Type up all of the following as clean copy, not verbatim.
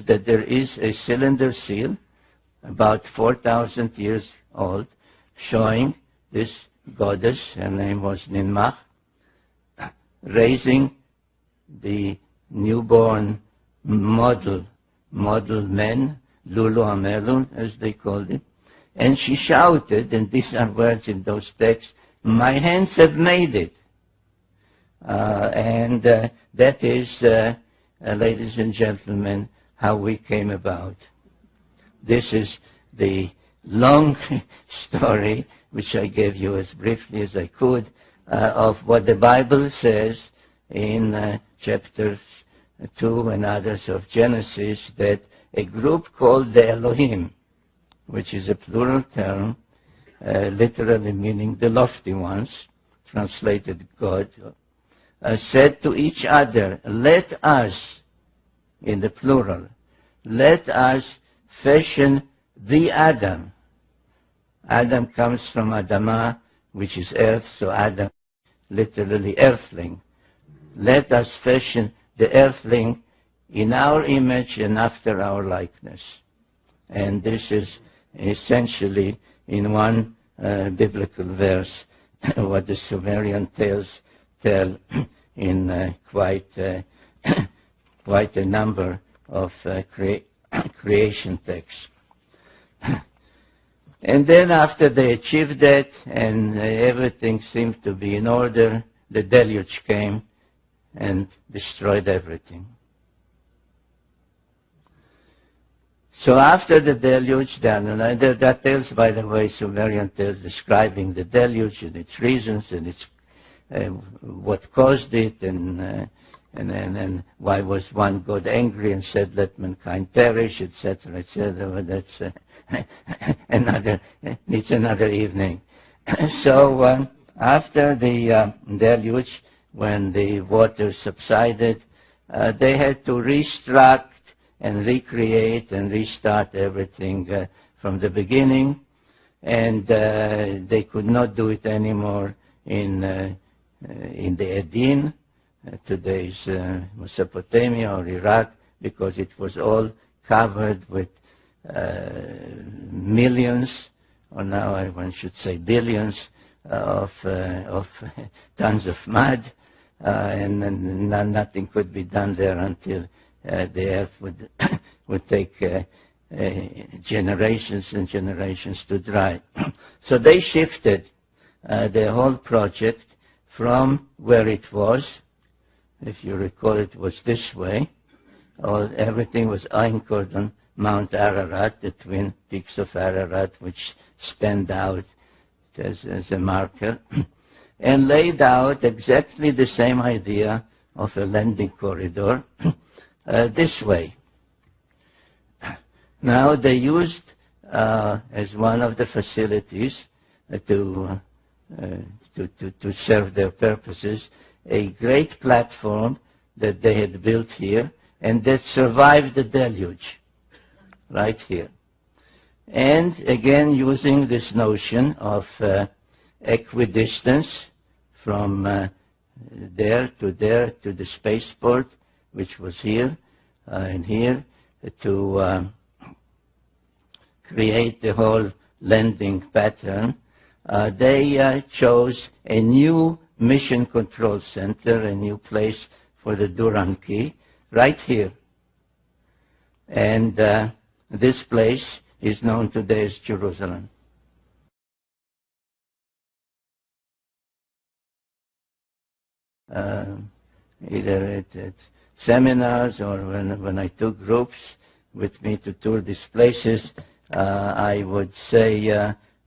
that there is a cylinder seal about 4,000 years old showing this goddess, her name was Ninmah, raising the newborn model men, Lulu Amelun, as they called it. And she shouted, and these are words in those texts, "My hands have made it." That is, ladies and gentlemen, how we came about. This is the long story, which I gave you as briefly as I could, of what the Bible says in chapters 2 and others of Genesis, that a group called the Elohim, which is a plural term, literally meaning the lofty ones, translated God, said to each other, "Let us," in the plural, "let us fashion the Adam." Adam comes from Adamah, which is earth, so Adam, literally earthling. "Let us fashion the earthling in our image and after our likeness." And this is essentially, in one biblical verse, what the Sumerian tales tell in quite a number of creation texts. And then after they achieved that and everything seemed to be in order, the deluge came and destroyed everything. So after the deluge, there are tales, by the way, Sumerian tales describing the deluge and its reasons and its what caused it, and why was one God angry and said, "Let mankind perish," etc., etc. Well, that's it's another evening. So after the deluge, when the water subsided, they had to restruct and recreate and restart everything from the beginning, and they could not do it anymore in the Edin, today's Mesopotamia or Iraq, because it was all covered with millions, or now one should say billions, of tons of mud, and nothing could be done there until the earth would take generations and generations to dry. So they shifted the whole project from where it was. If you recall, it was this way. Everything was anchored on Mount Ararat, the twin peaks of Ararat, which stand out as a marker, and laid out exactly the same idea of a landing corridor this way. Now they used as one of the facilities to serve their purposes a great platform that they had built here and that survived the deluge right here. And again, using this notion of equidistance from there to the spaceport, which was here and here, to create the whole landing pattern, they chose a new mission control center, a new place for the Duran key, right here. And this place is known today as Jerusalem. Either at seminars or when I took groups with me to tour these places, I would say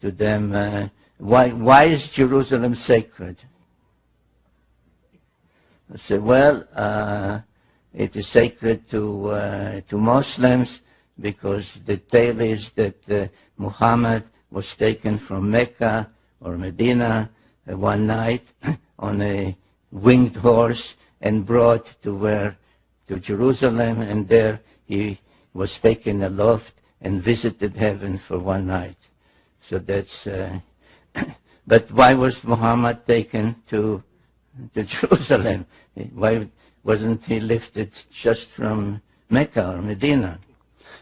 to them, why is Jerusalem sacred? I said, well, it is sacred to Muslims because the tale is that Muhammad was taken from Mecca or Medina one night on a winged horse and brought to Jerusalem, and there he was taken aloft and visited heaven for one night. So that's, but why was Muhammad taken to Jerusalem? Why wasn't he lifted just from Mecca or Medina?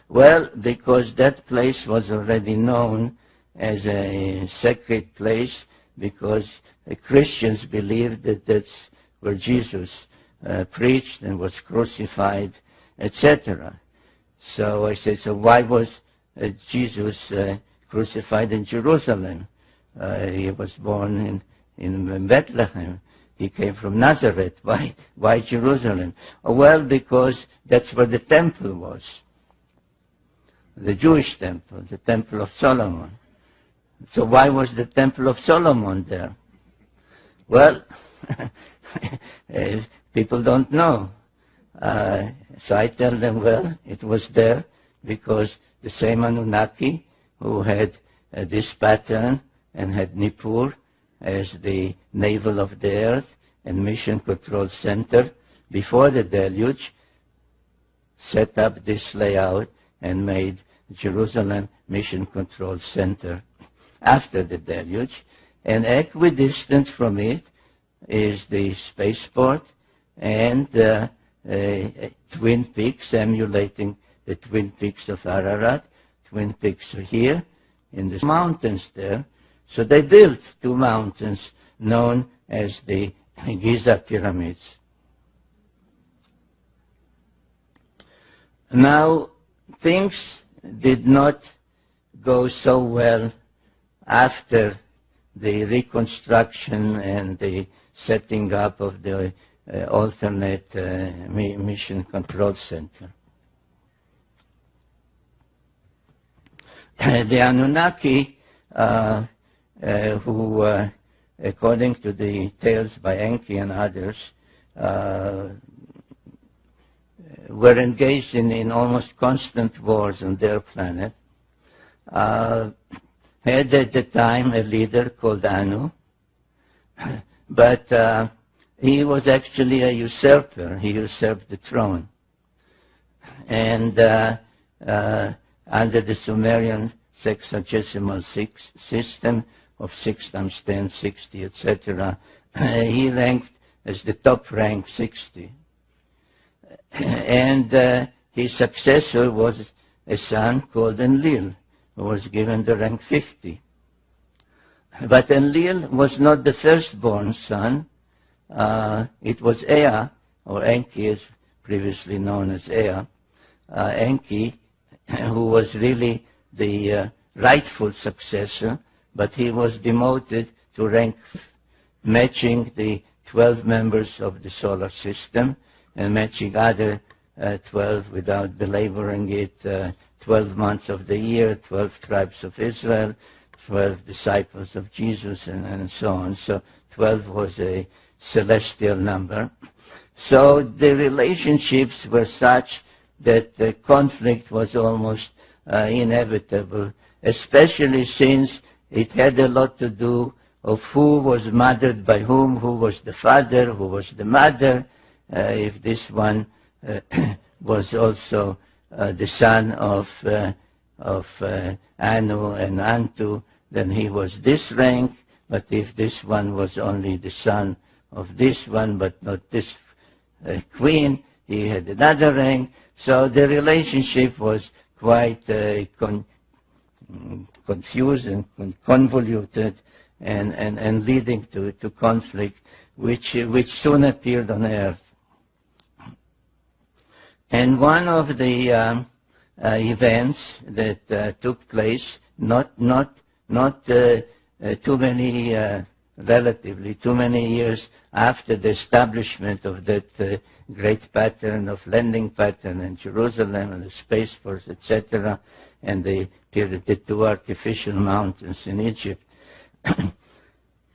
Well, because that place was already known as a sacred place, because the Christians believed that that's where Jesus preached and was crucified, etc. So I said, so why was Jesus crucified in Jerusalem? He was born in Bethlehem. He came from Nazareth. Why Jerusalem? Well, because that's where the temple was. The Jewish temple, the Temple of Solomon. So why was the Temple of Solomon there? Well, people don't know. So I tell them, well, it was there because the same Anunnaki who had this pattern and had Nippur as the navel of the earth and mission control center before the deluge, set up this layout and made Jerusalem mission control center after the deluge. And equidistant from it is the spaceport and Twin Peaks, emulating the Twin Peaks of Ararat. Twin Peaks are here in the mountains there. So they built two mountains known as the Giza pyramids. Now, things did not go so well after the reconstruction and the setting up of the alternate mission control center. The Anunnaki, who, according to the tales by Enki and others, were engaged in almost constant wars on their planet, had at the time a leader called Anu, but he was actually a usurper. He usurped the throne. And under the Sumerian sexagesimal system of 6 times 10, 60, etc., he ranked as the top rank 60. And his successor was a son called Enlil, who was given the rank 50. But Enlil was not the firstborn son. It was Ea, or Enki, as previously known as Ea, Enki, who was really the rightful successor, but he was demoted to rank matching the 12 members of the solar system and matching other 12 without belaboring it, 12 months of the year, 12 tribes of Israel, 12 disciples of Jesus, and so on. So 12 was a celestial number. So the relationships were such that the conflict was almost inevitable, especially since it had a lot to do of who was mothered by whom, who was the father, who was the mother. If this one was also the son of Anu and Antu, then he was this rank. But if this one was only the son of this one, but not this queen, he had another rank. So the relationship was quite confused and convoluted and leading to conflict, which soon appeared on Earth. And one of the events that took place, relatively too many years after the establishment of that great pattern of landing pattern in Jerusalem and the Space Force, etc., and the two artificial mountains in Egypt,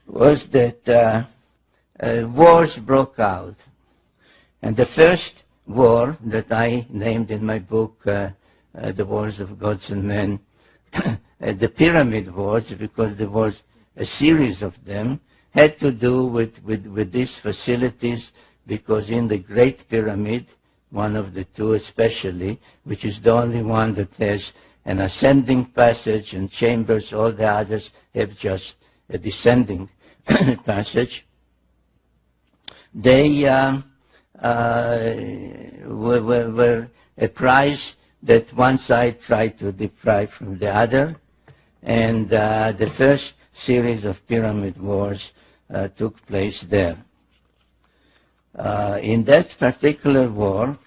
was that wars broke out. And the first war that I named in my book, The Wars of Gods and Men, the Pyramid Wars, because there was a series of them, had to do with these facilities, because in the Great Pyramid, one of the two especially, which is the only one that has an ascending passage and chambers, all the others have just a descending passage, they were a prize that one side tried to deprive from the other. And the first series of pyramid wars took place there. In that particular war,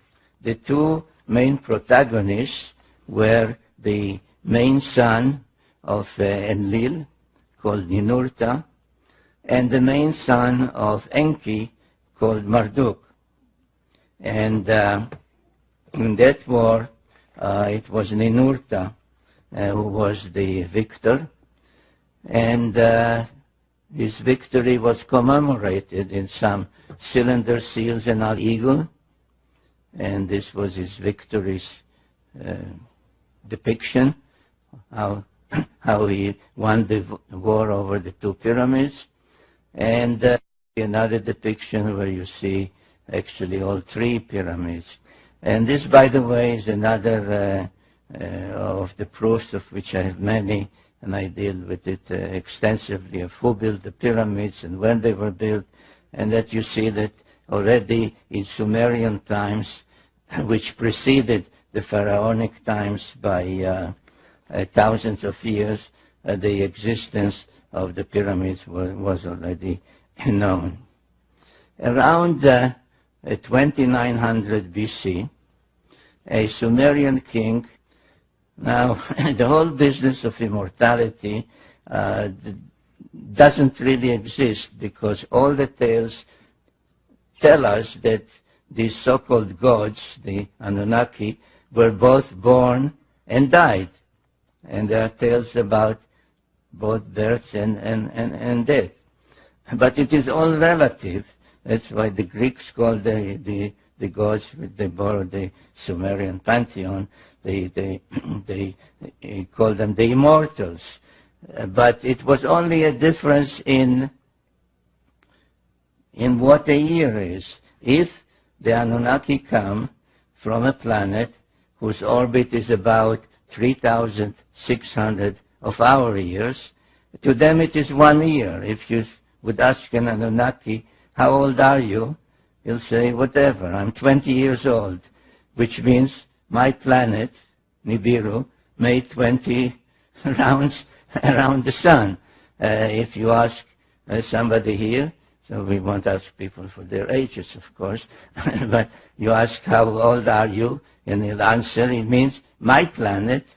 the two main protagonists were the main son of Enlil, called Ninurta, and the main son of Enki, called Marduk. And in that war, it was Ninurta who was the victor, and his victory was commemorated in some cylinder seals and an eagle, and this was his victory's depiction, how he won the war over the two pyramids. And another depiction where you see actually all three pyramids. And this, by the way, is another of the proofs, of which I have many, and I deal with it extensively, of who built the pyramids and when they were built, and that you see that already in Sumerian times, which preceded the pharaonic times by thousands of years, the existence of the pyramids was already known. Around 2900 BC, a Sumerian king. Now, the whole business of immortality doesn't really exist, because all the tales tell us that these so-called gods, the Anunnaki, were both born and died. And there are tales about both birth and death. But it is all relative. That's why the Greeks called the gods, they borrowed the Sumerian pantheon, they called them the immortals. But it was only a difference in what a year is. If the Anunnaki come from a planet whose orbit is about 3,600 of our years, to them it is 1 year. If you would ask an Anunnaki, how old are you? He'll say, whatever, I'm 20 years old, which means my planet, Nibiru, made 20 rounds around the sun. If you ask somebody here, so we won't ask people for their ages, of course, but you ask, how old are you? And he'll answer, it means my planet,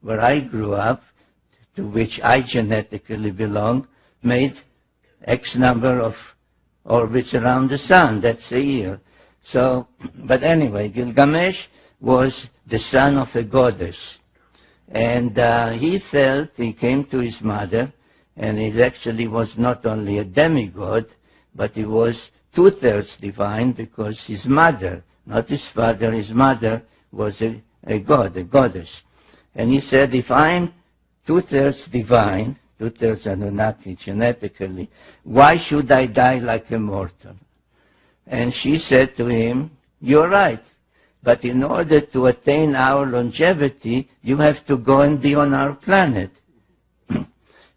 where I grew up, to which I genetically belong, made X number of orbits around the sun. That's a year. So, but anyway, Gilgamesh was the son of a goddess. And he came to his mother, and he actually was not only a demigod, but he was 2/3 divine, because his mother, not his father, his mother was a god, a goddess. And he said, if I'm 2/3 divine, 2/3 Anunnaki genetically, why should I die like a mortal? And she said to him, you're right, but in order to attain our longevity, you have to go and be on our planet.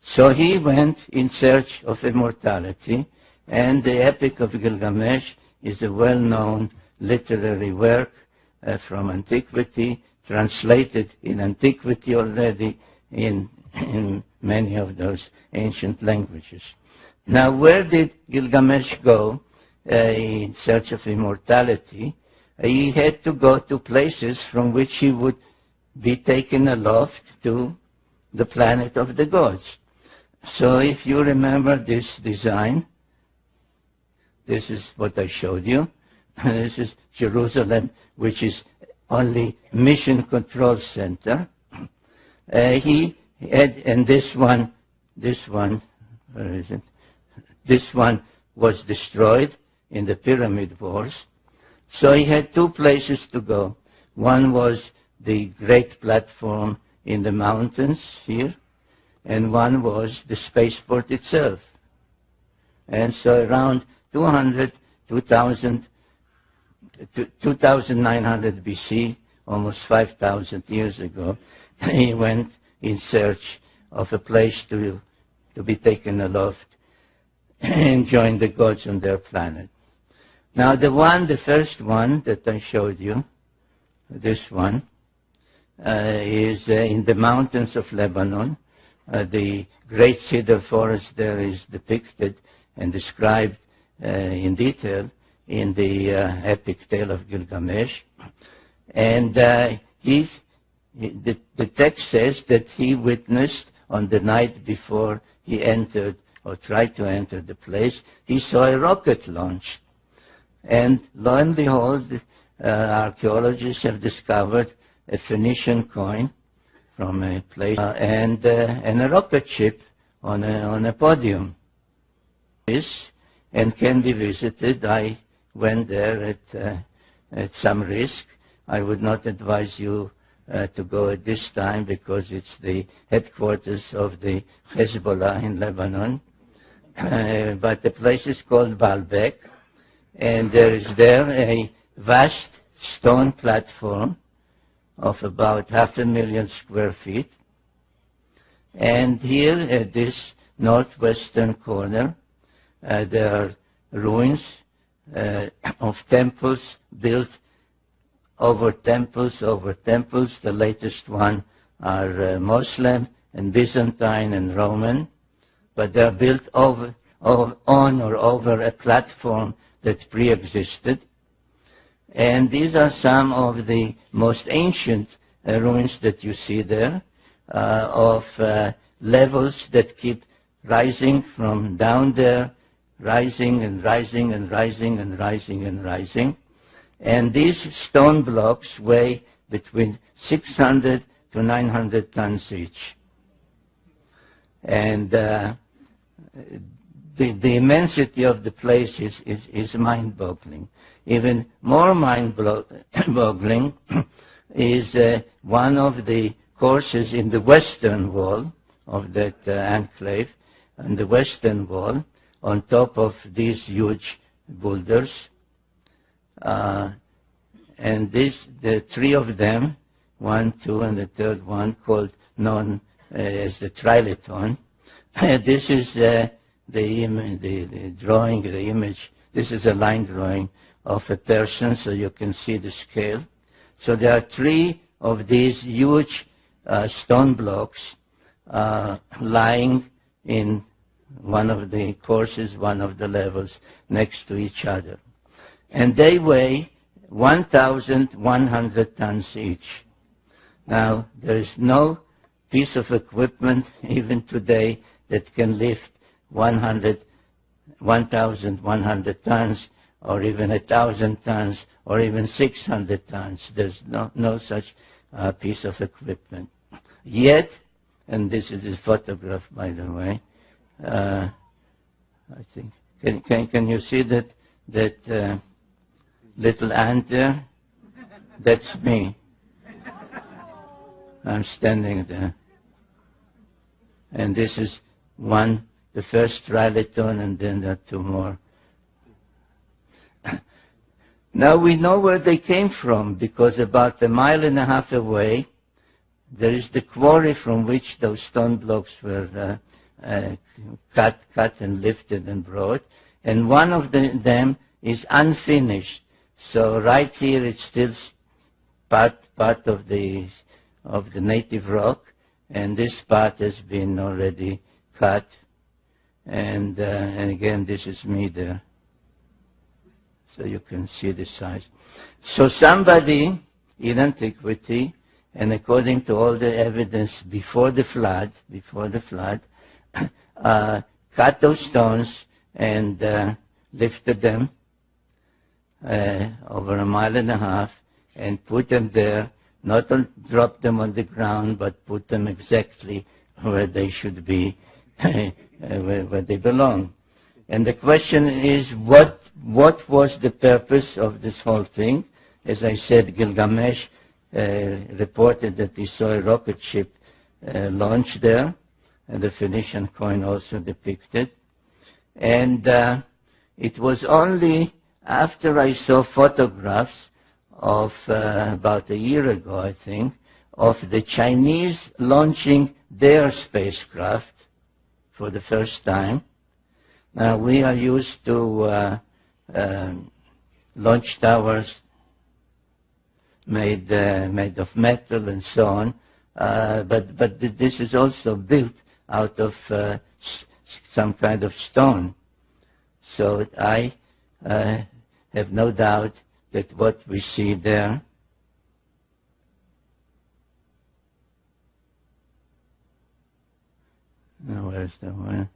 So he went in search of immortality, and the Epic of Gilgamesh is a well-known literary work from antiquity, translated in antiquity already in many of those ancient languages. Now, where did Gilgamesh go in search of immortality? He had to go to places from which he would be taken aloft to the planet of the gods. So if you remember this design, this is what I showed you. This is Jerusalem, which is only mission control center. He had, and this one, where is it? This one was destroyed in the pyramid wars. So he had two places to go. One was the great platform in the mountains here, and one was the spaceport itself. And so around 2900 BC, almost 5,000 years ago, he went in search of a place to be taken aloft and join the gods on their planet. Now the first one that I showed you, this one, is in the mountains of Lebanon. The great cedar forest there is depicted and described in detail in the epic tale of Gilgamesh. And the text says that he witnessed on the night before he entered or tried to enter the place, he saw a rocket launched. And lo and behold, archaeologists have discovered a Phoenician coin from a place and a rocket ship on a podium. This and can be visited. I went there at some risk. I would not advise you to go at this time because it's the headquarters of the Hezbollah in Lebanon. But the place is called Baalbek, and there is there a vast stone platform of about 500,000 square feet. And here at this northwestern corner, there are ruins of temples built over temples over temples. The latest one are Muslim and Byzantine and Roman, but they are built on or over a platform that pre-existed. And these are some of the most ancient ruins that you see there, of levels that keep rising from down there, rising and rising and rising and rising and rising. And these stone blocks weigh between 600 to 900 tons each. And the immensity of the place is mind-boggling. Even more mind-boggling is one of the courses in the western wall of that enclave, on the western wall, on top of these huge boulders. And the three of them, 1, 2, and the third one, known as the Trilithon. This is the drawing, the image. This is a line drawing of a person, so you can see the scale. So there are three of these huge stone blocks lying in one of the courses, one of the levels next to each other. And they weigh 1,100 tons each. Now, there is no piece of equipment, even today, that can lift 1,100 tons, or even 1,000 tons, or even 600 tons. There's no such piece of equipment. Yet, and this is a photograph, by the way, I think, can you see that little ant there? That's me. I'm standing there. And this is the first Trilithon, and then there are two more. Now we know where they came from, because about 1.5 miles away, there is the quarry from which those stone blocks were cut and lifted and brought, and one of them is unfinished. So right here it's still part of the native rock, and this part has been already cut. And again, this is me there, so you can see the size. So somebody in antiquity, and according to all the evidence before the flood, cut those stones and lifted them over 1.5 miles and put them there, not drop them on the ground, but put them exactly where they should be, where they belong. And the question is, what was the purpose of this whole thing? As I said, Gilgamesh reported that he saw a rocket ship launched there, and the Phoenician coin also depicted. And it was only after I saw photographs of about a year ago, I think, of the Chinese launching their spacecraft for the first time. Now, we are used to launch towers made of metal and so on. But this is also built out of some kind of stone. So I have no doubt that what we see there where's the one?